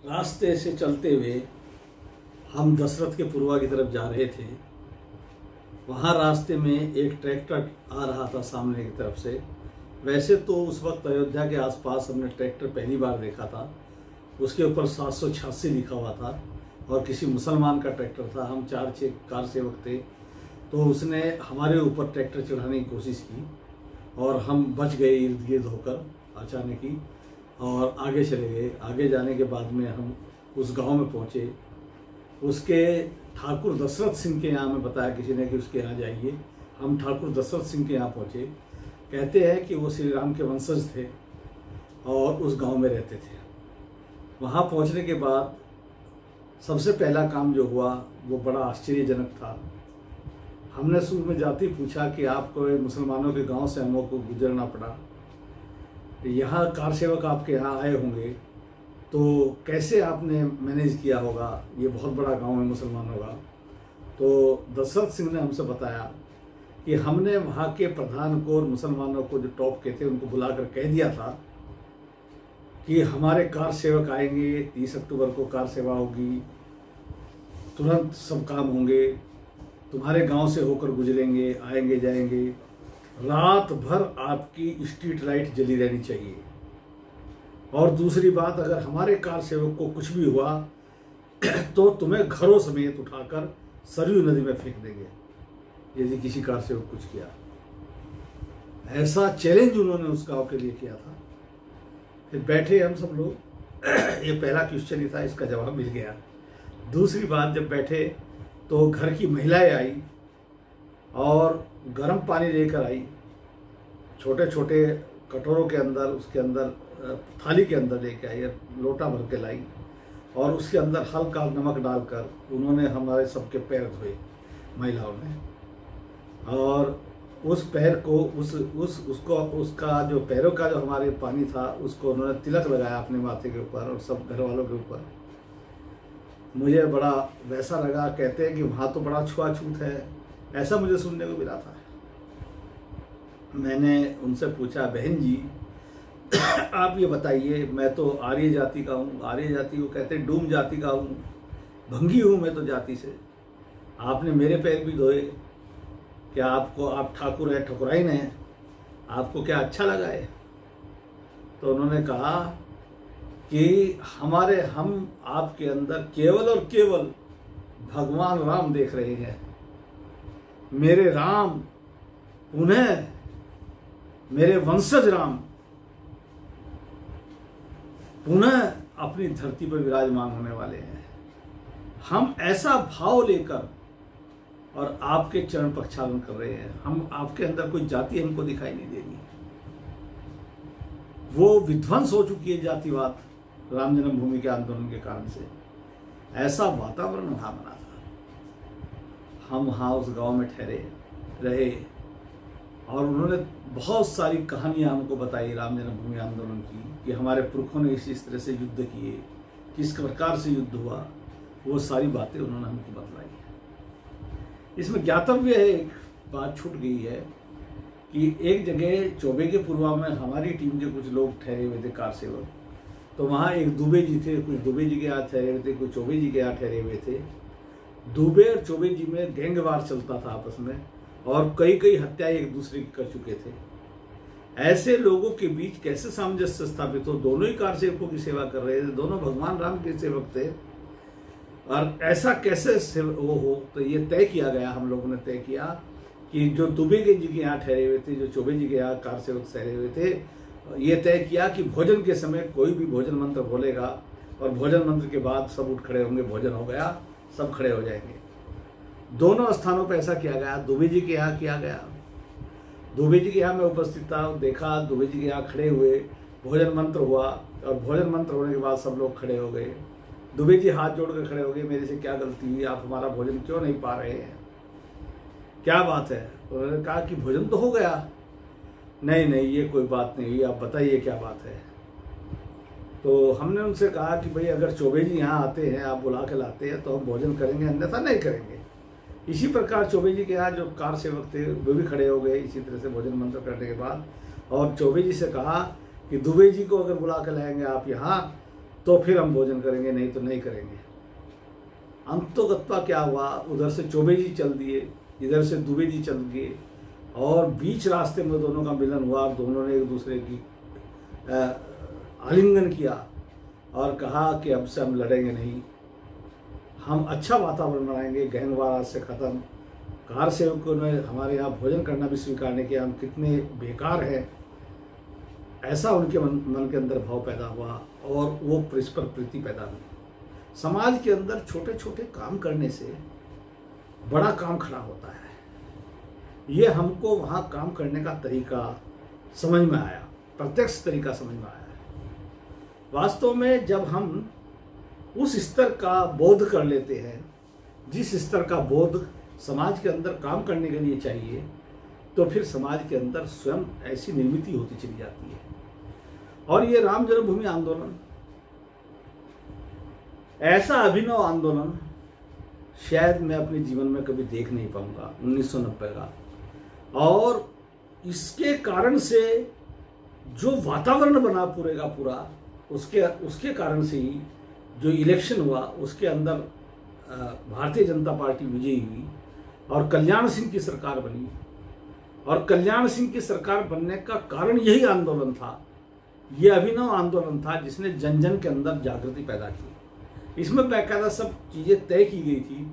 रास्ते से चलते हुए हम दशरथ के पुरवा की तरफ जा रहे थे। वहाँ रास्ते में एक ट्रैक्टर आ रहा था सामने की तरफ से। वैसे तो उस वक्त अयोध्या के आसपास हमने ट्रैक्टर पहली बार देखा था। उसके ऊपर 786 लिखा हुआ था और किसी मुसलमान का ट्रैक्टर था। हम 4-6 कार सेवक थे, तो उसने हमारे ऊपर ट्रैक्टर चढ़ाने की कोशिश की और हम बच गए इर्द गिर्द होकर अचानक ही, और आगे चले गए। आगे जाने के बाद में हम उस गांव में पहुंचे। उसके ठाकुर दशरथ सिंह के यहाँ, में बताया किसी ने कि उसके यहाँ जाइए। हम ठाकुर दशरथ सिंह के यहाँ पहुंचे। कहते हैं कि वो श्री राम के वंशज थे और उस गांव में रहते थे। वहाँ पहुँचने के बाद सबसे पहला काम जो हुआ वो बड़ा आश्चर्यजनक था। हमने शुरू में जाते ही पूछा कि आपको मुसलमानों के गांव से हम लोग को गुजरना पड़ा, यहाँ कार सेवक आपके यहाँ आए होंगे, तो कैसे आपने मैनेज किया होगा? ये बहुत बड़ा गांव है मुसलमानों का। तो दशरथ सिंह ने हमसे बताया कि हमने वहाँ के प्रधान को और मुसलमानों को जो टॉप के थे उनको बुलाकर कह दिया था कि हमारे कार सेवक आएंगे, 30 अक्टूबर को कार सेवा होगी, तुरंत सब काम होंगे, तुम्हारे गांव से होकर गुजरेंगे, आएंगे जाएंगे, रात भर आपकी स्ट्रीट लाइट जली रहनी चाहिए। और दूसरी बात, अगर हमारे कार सेवक को कुछ भी हुआ तो तुम्हें घरों समेत उठाकर सरयू नदी में फेंक देंगे यदि किसी कार सेवक कुछ किया। ऐसा चैलेंज उन्होंने उस गांव के लिए किया था। फिर बैठे हम सब लोग। ये पहला क्वेश्चन ही था, इसका जवाब मिल गया। दूसरी बात, जब बैठे तो घर की महिलाएं आई और गर्म पानी लेकर आई, छोटे छोटे कटोरों के अंदर, उसके अंदर थाली के अंदर लेके आई, लोटा भर के लाई, और उसके अंदर हल्का नमक डालकर उन्होंने हमारे सबके पैर धोए महिलाओं ने। और उस पैर को उसका जो पैरों का जो हमारे पानी था उसको उन्होंने तिलक लगाया अपने माथे के ऊपर और सब घर वालों के ऊपर। मुझे बड़ा वैसा लगा। कहते हैं कि वहाँ तो बड़ा छुआछूत है, ऐसा मुझे सुनने को मिला था। मैंने उनसे पूछा, बहन जी आप ये बताइए, मैं तो आर्य जाति का हूँ। आर्य जाति को कहते हैं डूम जाति का हूँ, भंगी हूँ मैं तो जाति से। आपने मेरे पैर भी धोए, क्या आपको, आप ठाकुर है, ठकुराइन है, आपको क्या अच्छा लगा है? तो उन्होंने कहा कि हम आपके अंदर केवल और केवल भगवान राम देख रहे हैं। मेरे राम पुनः मेरे वंशज राम पुनः अपनी धरती पर विराजमान होने वाले हैं। हम ऐसा भाव लेकर और आपके चरण प्रक्षालन कर रहे हैं। हम आपके अंदर कोई जाति हमको दिखाई नहीं देगी। वो विध्वंस हो चुकी है जातिवाद राम जन्मभूमि के आंदोलन के कारण से। ऐसा वातावरण वहां बना था। हम वहां उस गांव में ठहरे रहे और उन्होंने बहुत सारी कहानियां हमको बताई राम जन्मभूमि आंदोलन की, कि हमारे पुरखों ने इस तरह से युद्ध किए, किस प्रकार से युद्ध हुआ। वो सारी बातें उन्होंने हमको बतलाई। इसमें ज्ञातव्य है, एक बात छूट गई है कि एक जगह चौबे के पूर्वा में हमारी टीम के कुछ लोग ठहरे हुए थे कार सेवक। तो वहाँ एक दुबे जी थे, कुछ दुबे जी के यहाँ ठहरे हुए थे, कुछ चौबे जी के यहाँ ठहरे हुए थे। दुबे और चौबे जी में गैंगवार चलता था आपस में, और कई कई हत्याएं एक दूसरे की कर चुके थे। ऐसे लोगों के बीच कैसे सामंजस्य स्थापित हो? दोनों ही कार सेवकों की सेवा कर रहे थे, दोनों भगवान राम के सेवक थे, और ऐसा कैसे वो हो? तो ये तय किया गया, हम लोगों ने तय किया कि जो दुबे जी के यहाँ ठहरे हुए थे, जो चौबे जी के यहाँ कार सेवक ठहरे हुए थे, ये तय किया कि भोजन के समय कोई भी भोजन मंत्र बोलेगा और भोजन मंत्र के बाद सब उठ खड़े होंगे, भोजन हो गया, सब खड़े हो जाएंगे। दोनों स्थानों पर ऐसा किया गया। दुबे जी के यहाँ किया गया। दुबे जी के यहाँ मैं उपस्थित था, देखा दुबे जी के यहाँ खड़े हुए, भोजन मंत्र हुआ, और भोजन मंत्र होने के बाद सब लोग खड़े हो गए। दुबे जी हाथ जोड़कर खड़े हो गए, मेरे से क्या गलती हुई, आप हमारा भोजन क्यों नहीं पा रहे हैं, क्या बात है? उन्होंने कहा कि भोजन तो हो गया। नहीं नहीं, ये कोई बात नहीं हुई, आप बताइए क्या बात है। तो हमने उनसे कहा कि भाई अगर चौबे जी यहाँ आते हैं, आप बुला के लाते हैं तो हम भोजन करेंगे, अन्यथा नहीं करेंगे। इसी प्रकार चौबे जी के यहाँ जो कार सेवक थे वो भी खड़े हो गए इसी तरह से भोजन मंत्र करने के बाद, और चौबे जी से कहा कि दुबे जी को अगर बुला कर लाएंगे आप यहाँ तो फिर हम भोजन करेंगे, नहीं तो नहीं करेंगे। अंतोगत्वा क्या हुआ, उधर से चौबे जी चल दिए, इधर से दुबे जी चल दिए, और बीच रास्ते में दोनों का मिलन हुआ। दोनों ने एक दूसरे की आलिंगन किया और कहा कि अब से हम लड़ेंगे नहीं, हम अच्छा वातावरण बनाएंगे, गैंगवार आज से ख़त्म। कार सेवकों ने हमारे यहाँ भोजन करना भी स्वीकार नहीं किया, हम कितने बेकार हैं, ऐसा उनके मन के अंदर भाव पैदा हुआ और वो परस्पर प्रीति पैदा हुई। समाज के अंदर छोटे छोटे काम करने से बड़ा काम खड़ा होता है। ये हमको वहाँ काम करने का तरीका समझ में आया, प्रत्यक्ष तरीका समझ में आया। वास्तव में जब हम उस स्तर का बोध कर लेते हैं, जिस स्तर का बोध समाज के अंदर काम करने के लिए चाहिए, तो फिर समाज के अंदर स्वयं ऐसी निर्मिति होती चली जाती है। और ये राम जन्मभूमि आंदोलन ऐसा अभिनव आंदोलन शायद मैं अपने जीवन में कभी देख नहीं पाऊंगा, 1990 का। और इसके कारण से जो वातावरण बना पूरे का पूरा, उसके कारण से ही जो इलेक्शन हुआ उसके अंदर भारतीय जनता पार्टी विजयी हुई और कल्याण सिंह की सरकार बनी। और कल्याण सिंह की सरकार बनने का कारण यही आंदोलन था, ये अभिनव आंदोलन था जिसने जन जन के अंदर जागृति पैदा की। इसमें बाकायदा सब चीज़ें तय की गई थी।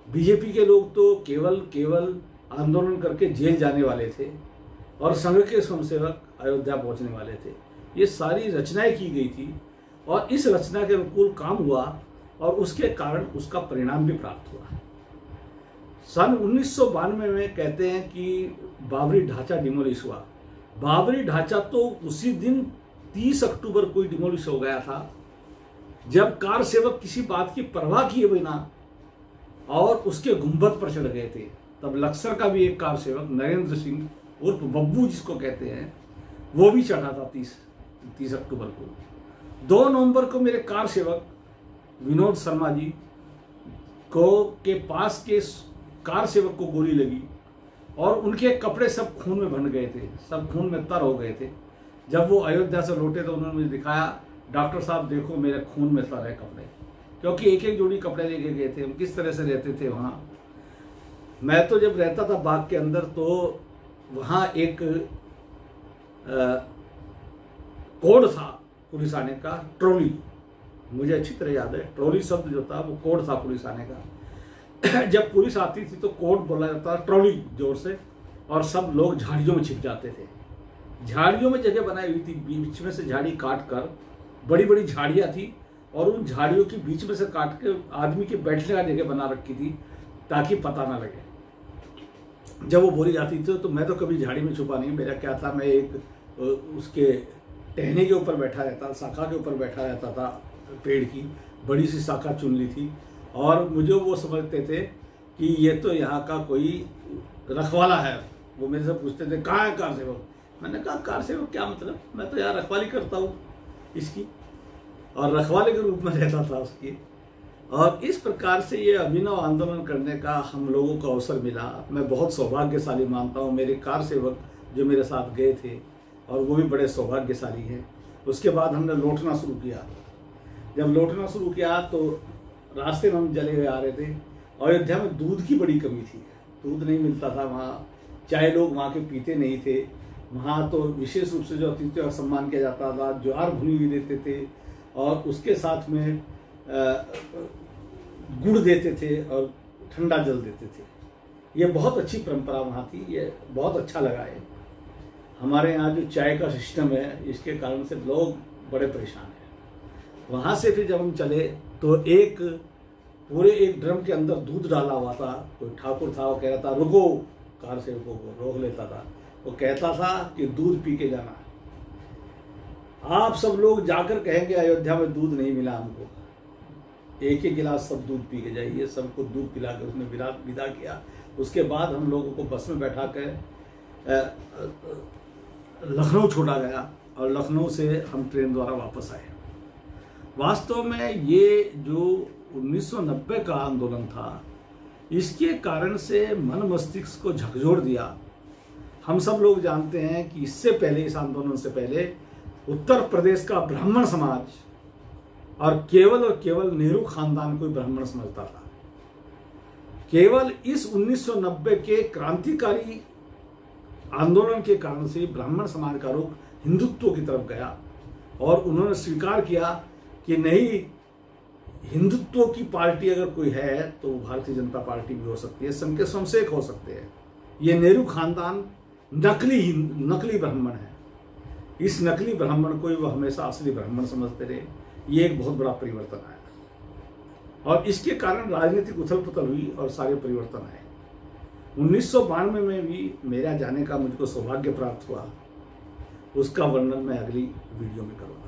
बीजेपी के लोग तो केवल आंदोलन करके जेल जाने वाले थे और संघ के स्वयंसेवक अयोध्या पहुंचने वाले थे। ये सारी रचनाएं की गई थी और इस रचना के अनुकूल काम हुआ और उसके कारण उसका परिणाम भी प्राप्त हुआ। सन 1992 में कहते हैं कि बाबरी ढांचा डिमोलिश हुआ। बाबरी ढांचा तो उसी दिन 30 अक्टूबर को ही डिमोलिश हो गया था, जब कार सेवक किसी बात की परवाह किए बिना और उसके गुंबद पर चढ़ गए थे। तब लक्सर का भी एक कार सेवक नरेंद्र सिंह उर्फ बब्बू जिसको कहते हैं, वो भी चढ़ा था 30 अक्टूबर को। 2 नवंबर को मेरे कार सेवक विनोद शर्मा जी के पास के कार सेवक को गोली लगी और उनके कपड़े सब खून में बन गए थे, सब खून में तर हो गए थे। जब वो अयोध्या से लौटे तो उन्होंने मुझे दिखाया, डॉक्टर साहब देखो मेरे खून में तर है कपड़े, क्योंकि एक एक जोड़ी कपड़े लेके गए थे। हम किस तरह से रहते थे वहाँ। मैं तो जब रहता था बाग के अंदर, तो वहाँ एक कोड था पुलिस आने का, ट्रॉली, मुझे अच्छी तरह याद है। ट्रॉली शब्द जो था वो कोड था पुलिस आने का। जब पुलिस आती थी तो कोड बोला जाता था ट्रॉली जोर से, और सब लोग झाड़ियों में छिप जाते थे। झाड़ियों में जगह बनाई हुई थी, बीच में से झाड़ी काट कर, बड़ी बड़ी झाड़ियाँ थी और उन झाड़ियों के बीच में से काट के आदमी के बैठने का जगह बना रखी थी ताकि पता ना लगे। जब वो बोली जाती थी तो मैं तो कभी झाड़ी में छुपा नहीं। मेरा क्या था, मैं एक उसके टहने के ऊपर बैठा रहता, शाखा के ऊपर बैठा रहता था, पेड़ की बड़ी सी शाखा चुन ली थी और मुझे वो समझते थे कि ये तो यहाँ का कोई रखवाला है। वो मेरे से पूछते थे कहाँ है कार सेवक। मैंने कहा कार सेवक क्या मतलब, मैं तो यहाँ रखवाली करता हूँ इसकी, और रखवाले के रूप में रहता था उसकी। और इस प्रकार से ये अभिनव आंदोलन करने का हम लोगों को अवसर मिला। मैं बहुत सौभाग्यशाली मानता हूँ। मेरे कार सेवक जो मेरे साथ गए थे और वो भी बड़े सौभाग्यशाली हैं। उसके बाद हमने लौटना शुरू किया। जब लौटना शुरू किया तो रास्ते में हम जले हुए आ रहे थे। अयोध्या में दूध की बड़ी कमी थी, दूध नहीं मिलता था वहाँ, चाय लोग वहाँ के पीते नहीं थे। वहाँ तो विशेष रूप से जो अतिथि और सम्मान किया जाता था, ज्वार भुनी हुई देते थे और उसके साथ में गुड़ देते थे और ठंडा जल देते थे। ये बहुत अच्छी परंपरा वहाँ थी, ये बहुत अच्छा लगा है। हमारे यहाँ जो चाय का सिस्टम है, इसके कारण से लोग बड़े परेशान हैं। वहाँ से फिर जब हम चले तो पूरे एक ड्रम के अंदर दूध डाला हुआ था। कोई ठाकुर था, वो कह रहा था रुको, कार सेवकों को रोक लेता था। वो कहता था कि दूध पी के जाना। आप सब लोग जाकर कहेंगे अयोध्या में दूध नहीं मिला हमको, एक एक गिलास सब दूध पी के जाइए। सबको दूध पिला कर उसने विदा किया। उसके बाद हम लोगों को बस में बैठा कर लखनऊ छोड़ा गया और लखनऊ से हम ट्रेन द्वारा वापस आए। वास्तव में ये जो 1990 का आंदोलन था, इसके कारण से मन मस्तिष्क को झकझोर दिया। हम सब लोग जानते हैं कि इससे पहले, इस आंदोलन से पहले, उत्तर प्रदेश का ब्राह्मण समाज और केवल नेहरू खानदान को ब्राह्मण समझता था। केवल इस 1990 के क्रांतिकारी आंदोलन के कारण से ब्राह्मण समाज का रुख हिंदुत्व की तरफ गया और उन्होंने स्वीकार किया कि नहीं, हिंदुत्व की पार्टी अगर कोई है तो भारतीय जनता पार्टी भी हो सकती है, संघ के शमशेर हो सकते हैं। ये नेहरू खानदान नकली ब्राह्मण है। इस नकली ब्राह्मण को वह हमेशा असली ब्राह्मण समझते रहे। ये एक बहुत बड़ा परिवर्तन आया और इसके कारण राजनीतिक उथल पुथल हुई और सारे परिवर्तन आए। 1992 में भी मेरा जाने का मुझको सौभाग्य प्राप्त हुआ, उसका वर्णन मैं अगली वीडियो में करूँगा।